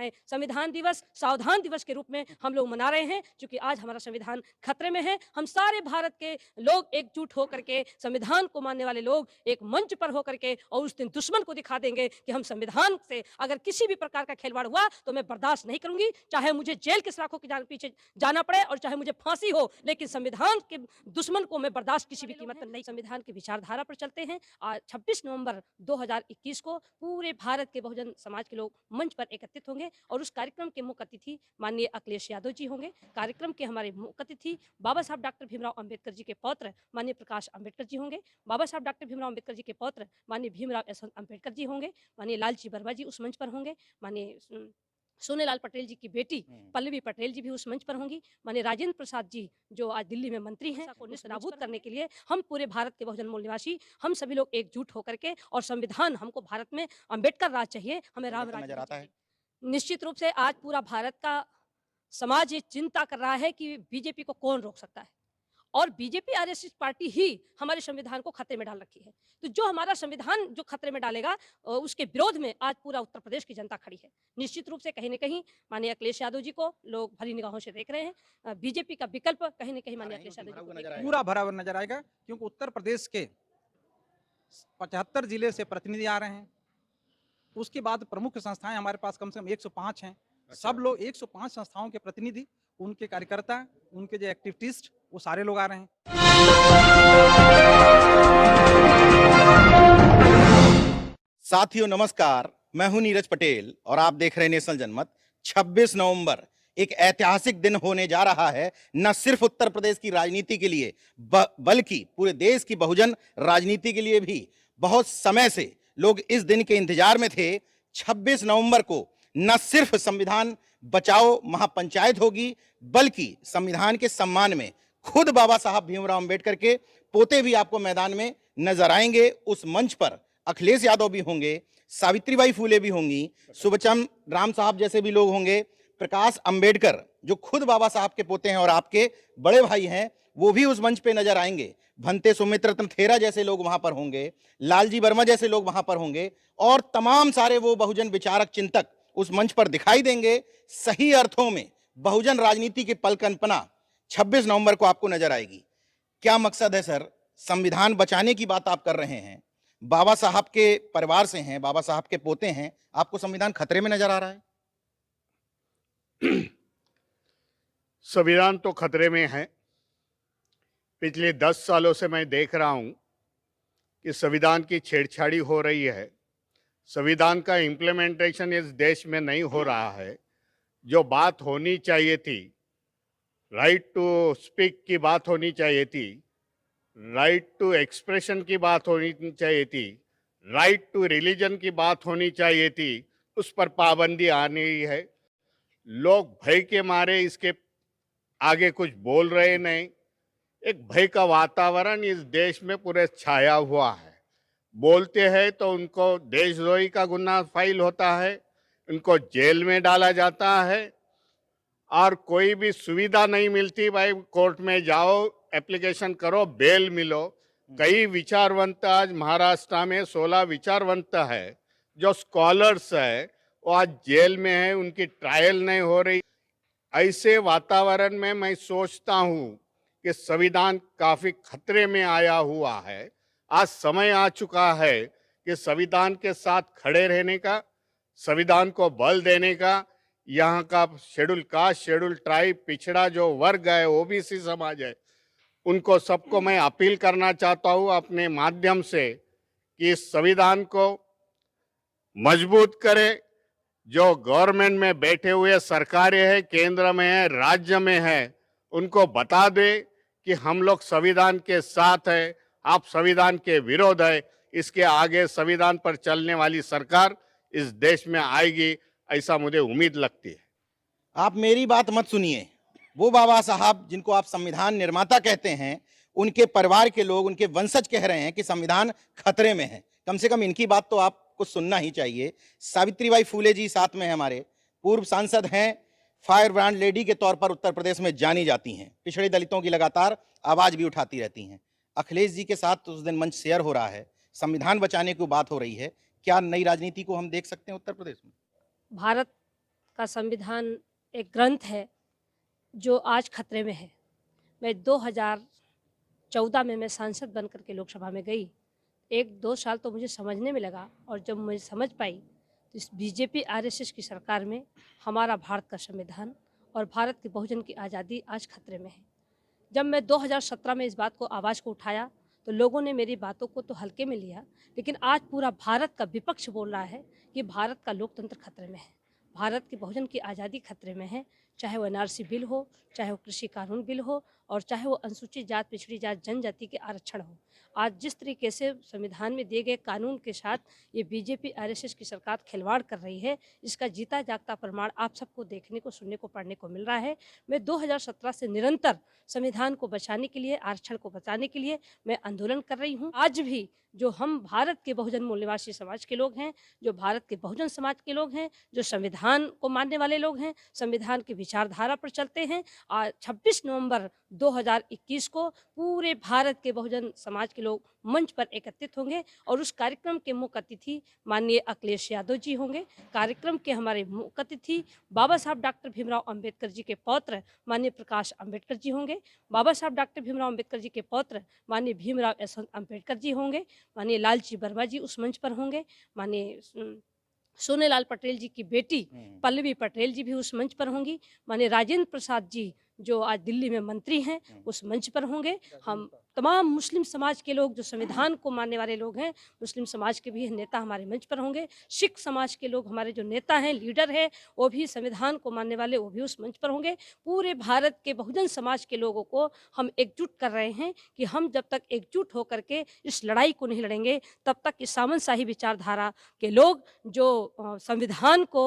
दिखाएं। संविधान दिवस सावधान दिवस के रूप में हम लोग मना रहे हैं, क्योंकि आज हमारा संविधान खतरे में है। हम सारे भारत के लोग एकजुट होकर के, संविधान को मानने वाले लोग एक मंच पर होकर के, और उस दिन दुश्मन को दिखा देंगे कि हम संविधान से अगर किसी भी प्रकार का खिलवाड़ हुआ तो मैं बर्दाश्त नहीं करूंगी, चाहे मुझे जेल के सलाखों के पीछे जाना पड़े और चाहे मुझे फांसी हो, लेकिन संविधान के दुश्मन को मैं बर्दाश्त किसी भी कीमत पर नहीं। संविधान की विचारधारा पर चलते हैं। आज 26 नवंबर 2021 को पूरे भारत के बहुजन समाज के लोग मंच पर एकत्रित होंगे और उस कार्यक्रम के मुख्य अतिथि माननीय अखिलेश यादव जी होंगे। कार्यक्रम के हमारे मुख्य अतिथि बाबा साहब डॉक्टर भीमराव अंबेडकर जी के पौत्र माननीय प्रकाश अंबेडकर जी होंगे। बाबा साहब डॉक्टर भीमराव अंबेडकर जी के पौत्र माननीय भीमराव यशवंत अंबेडकर जी होंगे। माननीय लालजी वर्मा जी उस मंच पर होंगे। माननीय सोनेलाल पटेल जी की बेटी पल्लवी पटेल जी भी उस मंच पर होंगी। माननीय राजेंद्र प्रसाद जी जो आज दिल्ली में मंत्री हैं, को निस्ताबूत करने के लिए हम पूरे भारत के बहुजन मूल निवासी हम सभी लोग एकजुट होकर के, और संविधान हमको भारत में अंबेडकर राज चाहिए, हमें राम राज नजर आता है। निश्चित रूप से आज पूरा भारत का समाज ये चिंता कर रहा है कि बीजेपी को कौन रोक सकता है, और बीजेपी आरएसएस पार्टी ही हमारे संविधान को खतरे में डाल रखी है। तो जो हमारा संविधान जो खतरे में डालेगा उसके विरोध में आज पूरा उत्तर प्रदेश की जनता खड़ी है। निश्चित रूप से कहीं न कहीं माननीय अखिलेश यादव जी को लोग भरी निगाहों से देख रहे हैं। बीजेपी का विकल्प कहीं न कहीं माननीय अखिलेश यादव जी को पूरा भरा हुआ नजर आएगा, क्योंकि उत्तर प्रदेश के 75 जिले से प्रतिनिधि आ रहे हैं। उसके बाद प्रमुख संस्थाएं हमारे पास कम से कम 105 हैं। सब लोग 105 संस्थाओं के प्रतिनिधि, उनके कार्यकर्ता, उनके जो एक्टिविस्ट, वो सारे लोग आ रहे हैं। साथियों नमस्कार, मैं हूं नीरज पटेल और आप देख रहे हैं नेशनल जनमत। 26 नवंबर एक ऐतिहासिक दिन होने जा रहा है, न सिर्फ उत्तर प्रदेश की राजनीति के लिए बल्कि पूरे देश की बहुजन राजनीति के लिए भी। बहुत समय से लोग इस दिन के इंतजार में थे। 26 नवंबर को न सिर्फ संविधान बचाओ महापंचायत होगी, बल्कि संविधान के सम्मान में खुद बाबा साहब भीमराव अंबेडकर के पोते भी आपको मैदान में नजर आएंगे। उस मंच पर अखिलेश यादव भी होंगे, सावित्रीबाई फूले भी होंगी, सुबचंद्र राम साहब जैसे भी लोग होंगे, प्रकाश अंबेडकर जो खुद बाबा साहब के पोते हैं और आपके बड़े भाई हैं, वो भी उस मंच पे नजर आएंगे। भंते सुमित्र थेरा जैसे लोग वहां पर होंगे, लालजी वर्मा जैसे लोग वहां पर होंगे, और तमाम सारे वो बहुजन विचारक चिंतक उस मंच पर दिखाई देंगे। सही अर्थों में बहुजन राजनीति की पलकल्पना 26 नवंबर को आपको नजर आएगी। क्या मकसद है सर? संविधान बचाने की बात आप कर रहे हैं, बाबा साहब के परिवार से हैं, बाबा साहब के पोते हैं, आपको संविधान खतरे में नजर आ रहा है? संविधान तो खतरे में है। पिछले 10 सालों से मैं देख रहा हूं कि संविधान की छेड़छाड़ी हो रही है। संविधान का इम्प्लीमेंटेशन इस देश में नहीं हो रहा है। जो बात होनी चाहिए थी, राइट टू स्पीक की बात होनी चाहिए थी, राइट टू एक्सप्रेशन की बात होनी चाहिए थी, राइट टू रिलीजन की बात होनी चाहिए थी, उस पर पाबंदी आ रही है। लोग भय के मारे इसके आगे कुछ बोल रहे नहीं। एक भय का वातावरण इस देश में पूरे छाया हुआ है। बोलते हैं तो उनको देशद्रोही का गुनाह फाइल होता है, उनको जेल में डाला जाता है, और कोई भी सुविधा नहीं मिलती। भाई कोर्ट में जाओ, एप्लीकेशन करो, बेल मिलो। कई विचारवंत आज महाराष्ट्र में 16 विचारवंत है जो स्कॉलर्स है, वो आज जेल में है, उनकी ट्रायल नहीं हो रही। ऐसे वातावरण में मैं सोचता हूँ कि संविधान काफी खतरे में आया हुआ है। आज समय आ चुका है कि संविधान के साथ खड़े रहने का, संविधान को बल देने का। यहाँ का शेड्यूल कास्ट, शेड्यूल ट्राइब, पिछड़ा जो वर्ग है, ओबीसी समाज है, उनको सबको मैं अपील करना चाहता हूँ अपने माध्यम से कि इस संविधान को मजबूत करें। जो गवर्नमेंट में बैठे हुए सरकारें हैं, केंद्र में है, राज्य में है, उनको बता दे कि हम लोग संविधान के साथ है, आप संविधान के विरोध है। इसके आगे संविधान पर चलने वाली सरकार इस देश में आएगी, ऐसा मुझे उम्मीद लगती है। आप मेरी बात मत सुनिए। वो बाबा साहब जिनको आप संविधान निर्माता कहते हैं, उनके परिवार के लोग, उनके वंशज कह रहे हैं कि संविधान खतरे में है। कम से कम इनकी बात तो आपको सुनना ही चाहिए। सावित्रीबाई फूले जी साथ में हमारे पूर्व सांसद हैं, फायर ब्रांड लेडी के तौर पर उत्तर प्रदेश में जानी जाती हैं, पिछड़े दलितों की लगातार आवाज भी उठाती रहती हैं। अखिलेश जी के साथ उस दिन मंच शेयर हो रहा है, संविधान बचाने की बात हो रही है। क्या नई राजनीति को हम देख सकते हैं उत्तर प्रदेश में? भारत का संविधान एक ग्रंथ है जो आज खतरे में है। मैं 2014 में मैं सांसद बन कर के लोकसभा में गई। 1-2 साल तो मुझे समझने में लगा, और जब मैं समझ पाई तो इस बीजेपी आरएसएस की सरकार में हमारा भारत का संविधान और भारत के बहुजन की आज़ादी आज खतरे में है। जब मैं 2017 में इस बात को आवाज़ को उठाया तो लोगों ने मेरी बातों को तो हल्के में लिया, लेकिन आज पूरा भारत का विपक्ष बोल रहा है कि भारत का लोकतंत्र खतरे में है, भारत के बहुजन की आज़ादी खतरे में है। चाहे वो एनआरसी बिल हो, चाहे वो कृषि कानून बिल हो, और चाहे वो अनुसूचित जात पिछड़ी जात जनजाति के आरक्षण हो। आज जिस तरीके से संविधान में दिए गए कानून के साथ ये बीजेपी आरएसएस की सरकार खिलवाड़ कर रही है, इसका जीता जागता प्रमाण आप सबको देखने को, सुनने को, पढ़ने को मिल रहा है। मैं 2017 से निरंतर संविधान को बचाने के लिए, आरक्षण को बचाने के लिए मैं आंदोलन कर रही हूँ। आज भी जो हम भारत के बहुजन मूल निवासी समाज के लोग हैं, जो भारत के बहुजन समाज के लोग हैं, जो संविधान को मानने वाले लोग हैं, संविधान की विचारधारा पर चलते हैं, आज 26 नवंबर 2021 को पूरे भारत के बहुजन समाज के लोग मंच पर एकत्रित होंगे, और उस कार्यक्रम के मुख्य अतिथि माननीय अखिलेश यादव जी होंगे। कार्यक्रम के हमारे मुख्य अतिथि बाबा साहब डॉक्टर भीमराव अंबेडकर जी के पौत्र माननीय प्रकाश अंबेडकर जी होंगे। बाबा साहब डॉक्टर भीमराव अंबेडकर जी के पौत्र माननीय भीमराव यशवंत अंबेडकर जी होंगे। माननीय लालजी बर्मा जी उस मंच पर होंगे। माननीय सोनेलाल पटेल जी की बेटी पल्लवी पटेल जी भी उस मंच पर होंगी। माननीय राजेंद्र प्रसाद जी जो आज दिल्ली में मंत्री हैं उस मंच पर होंगे। हम तमाम मुस्लिम समाज के लोग जो संविधान को मानने वाले लोग हैं, मुस्लिम समाज के भी नेता हमारे मंच पर होंगे। सिख समाज के लोग हमारे जो नेता हैं, लीडर हैं, वो भी संविधान को मानने वाले, वो भी उस मंच पर होंगे। पूरे भारत के बहुजन समाज के लोगों को हम एकजुट कर रहे हैं कि हम जब तक एकजुट होकर के इस लड़ाई को नहीं लड़ेंगे, तब तक इस सामंतशाही विचारधारा के लोग जो संविधान को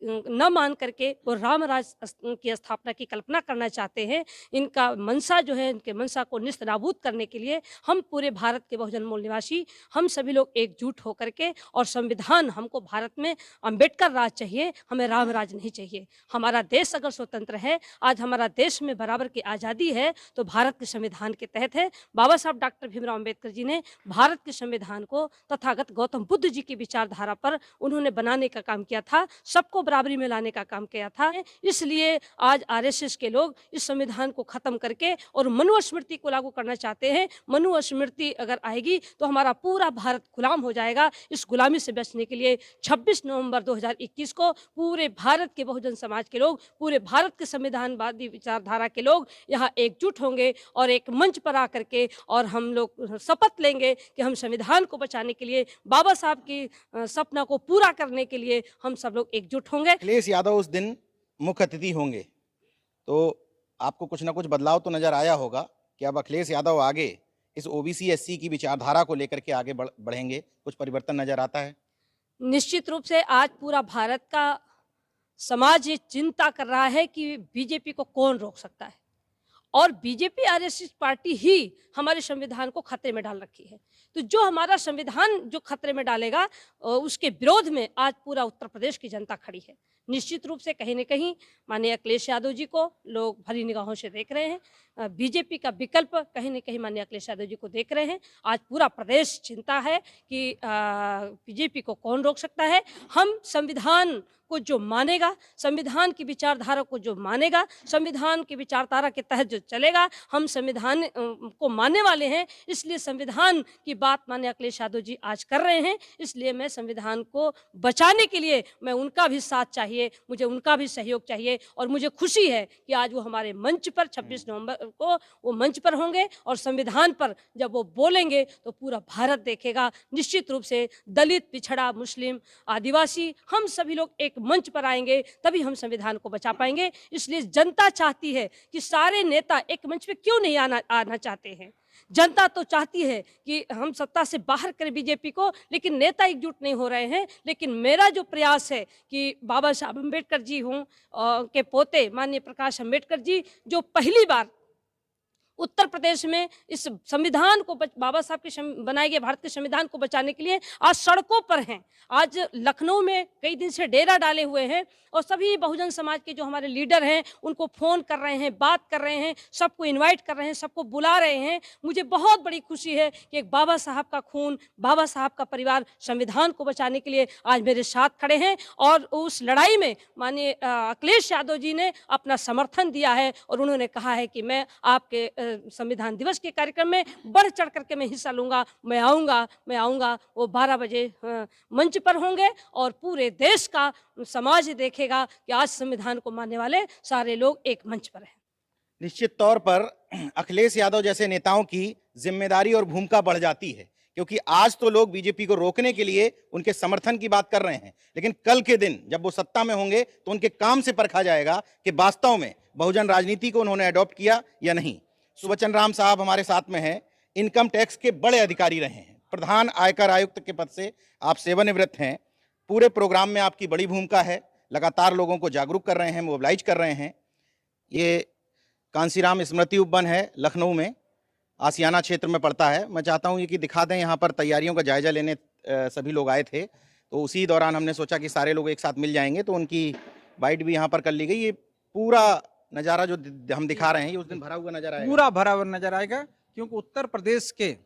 न मान करके वो राम राज की स्थापना की कल्पना करना चाहते हैं, इनका मनसा जो है, इनके मनसा को निस्तनाबूद करने के लिए हम पूरे भारत के बहुजन मूल निवासी, हम सभी लोग एकजुट होकर के, और संविधान हमको भारत में अंबेडकर राज चाहिए, हमें राम राज नहीं चाहिए। हमारा देश अगर स्वतंत्र है, आज हमारा देश में बराबर की आज़ादी है, तो भारत के संविधान के तहत है। बाबा साहब डॉक्टर भीमराव अंबेडकर जी ने भारत के संविधान को तथागत गौतम बुद्ध जी की विचारधारा पर उन्होंने बनाने का काम किया था, सबको बराबरी में लाने का काम किया था। इसलिए आज आरएसएस के लोग इस संविधान को खत्म करके और मनुस्मृति को लागू करना चाहते हैं। मनुस्मृति अगर आएगी तो हमारा पूरा भारत गुलाम हो जाएगा। इस गुलामी से बचने के लिए 26 नवंबर 2021 को पूरे भारत के बहुजन समाज के लोग, पूरे भारत के संविधानवादी विचारधारा के लोग यहाँ एकजुट होंगे और एक मंच पर आकर के, और हम लोग शपथ लेंगे कि हम संविधान को बचाने के लिए, बाबा साहब की सपना को पूरा करने के लिए हम सब लोग एकजुट होंगे। अखिलेश यादव उस दिन मुख्य अतिथि होंगे, तो आपको कुछ ना कुछ बदलाव तो नजर आया होगा कि अब अखिलेश यादव आगे इस ओबीसी एससी की विचारधारा को लेकर के आगे बढ़ेंगे, कुछ परिवर्तन नजर आता है? निश्चित रूप से आज पूरा भारत का समाज ये चिंता कर रहा है कि बीजेपी को कौन रोक सकता है, और बीजेपी आरएसएस पार्टी ही हमारे संविधान को खतरे में डाल रखी है। तो जो हमारा संविधान जो खतरे में डालेगा, उसके विरोध में आज पूरा उत्तर प्रदेश की जनता खड़ी है। निश्चित रूप से कहीं न कहीं माननीय अखिलेश यादव जी को लोग भरी निगाहों से देख रहे हैं। बीजेपी का विकल्प कहीं न कहीं माननीय अखिलेश यादव जी को देख रहे हैं। आज पूरा प्रदेश चिंता है कि बीजेपी को कौन रोक सकता है। हम संविधान को जो मानेगा, संविधान की विचारधारा को जो मानेगा, संविधान की विचारधारा के तहत जो चलेगा, हम संविधान को मानने वाले हैं। इसलिए संविधान की बात माननीय अखिलेश यादव जी आज कर रहे हैं। इसलिए मैं संविधान को बचाने के लिए मैं उनका भी साथ चाहिए, मुझे उनका भी सहयोग चाहिए, और मुझे खुशी है कि आज वो हमारे मंच पर 26 नवंबर को वो मंच पर होंगे, और संविधान पर जब वो बोलेंगे तो पूरा भारत देखेगा। निश्चित रूप से दलित, पिछड़ा, मुस्लिम, आदिवासी, हम सभी लोग एक मंच पर आएंगे, तभी हम संविधान को बचा पाएंगे। इसलिए जनता चाहती है कि सारे नेता एक मंच पे क्यों नहीं आना चाहते हैं। जनता तो चाहती है कि हम सत्ता से बाहर करें बीजेपी को, लेकिन नेता एकजुट नहीं हो रहे हैं। लेकिन मेरा जो प्रयास है कि बाबा साहब अम्बेडकर जी के पोते माननीय प्रकाश अम्बेडकर जी जो पहली बार उत्तर प्रदेश में इस संविधान को बाबा साहब के बनाए गए भारत के संविधान को बचाने के लिए आज सड़कों पर हैं। आज लखनऊ में कई दिन से डेरा डाले हुए हैं और सभी बहुजन समाज के जो हमारे लीडर हैं उनको फ़ोन कर रहे हैं, बात कर रहे हैं, सबको इनवाइट कर रहे हैं, सबको बुला रहे हैं। मुझे बहुत बड़ी खुशी है कि एक बाबा साहब का खून, बाबा साहब का परिवार संविधान को बचाने के लिए आज मेरे साथ खड़े हैं और उस लड़ाई में माननीय अखिलेश यादव जी ने अपना समर्थन दिया है और उन्होंने कहा है कि मैं आपके संविधान दिवस के कार्यक्रम में बढ़ चढ़ करके मैं हिस्सा लूँगा, मैं आऊँगा। वो 12 बजे मंच पर होंगे और पूरे देश का समाज देखेगा कि आज संविधान को मानने वाले सारे लोग एक मंच पर हैं। निश्चित तौर पर अखिलेश यादव जैसे नेताओं की जिम्मेदारी और भूमिका बढ़ जाती है, क्योंकि आज तो लोग बीजेपी को रोकने के लिए उनके समर्थन की बात कर रहे हैं, लेकिन कल के दिन जब वो सत्ता में होंगे तो उनके काम से परखा जाएगा कि वास्तव में बहुजन राजनीति को उन्होंने अडॉप्ट किया या नहीं। सुबचन राम साहब हमारे साथ में हैं, इनकम टैक्स के बड़े अधिकारी रहे हैं, प्रधान आयकर आयुक्त के पद से आप सेवानिवृत्त हैं। पूरे प्रोग्राम में आपकी बड़ी भूमिका है, लगातार लोगों को जागरूक कर रहे हैं, मोबिलाइज कर रहे हैं। ये कांसीराम स्मृति उपवन है, लखनऊ में आसियाना क्षेत्र में पड़ता है। मैं चाहता हूँ ये कि दिखा दें, यहाँ पर तैयारियों का जायजा लेने सभी लोग आए थे, तो उसी दौरान हमने सोचा कि सारे लोग एक साथ मिल जाएंगे, तो उनकी बाइट भी यहाँ पर कर ली गई। ये पूरा नज़ारा जो हम दिखा रहे हैं ये उस दिन भरा हुआ नजर आएगा, पूरा भरा हुआ नजर आएगा, क्योंकि उत्तर प्रदेश के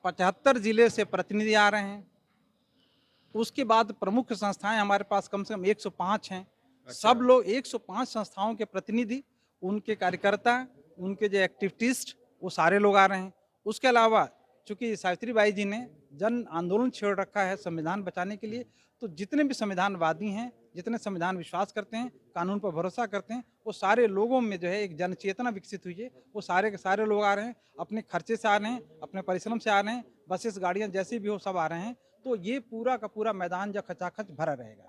75 जिले से प्रतिनिधि आ रहे हैं। उसके बाद प्रमुख संस्थाएं हमारे पास कम से कम 105 हैं। सब लोग 105 संस्थाओं के प्रतिनिधि, उनके कार्यकर्ता, उनके जो एक्टिविस्ट, वो सारे लोग आ रहे हैं। उसके अलावा चूंकि सावित्रीबाई जी ने जन आंदोलन छेड़ रखा है संविधान बचाने के लिए, तो जितने भी संविधानवादी हैं, जितने संविधान विश्वास करते हैं, कानून पर भरोसा करते हैं, वो सारे लोगों में जो है एक जन चेतना विकसित हुई है। वो सारे के सारे लोग आ रहे हैं, अपने खर्चे से आ रहे हैं, अपने परिश्रम से आ रहे हैं, बसेस गाड़ियाँ जैसी भी हो सब आ रहे हैं। तो ये पूरा का पूरा मैदान जो खचाखच भरा रहेगा।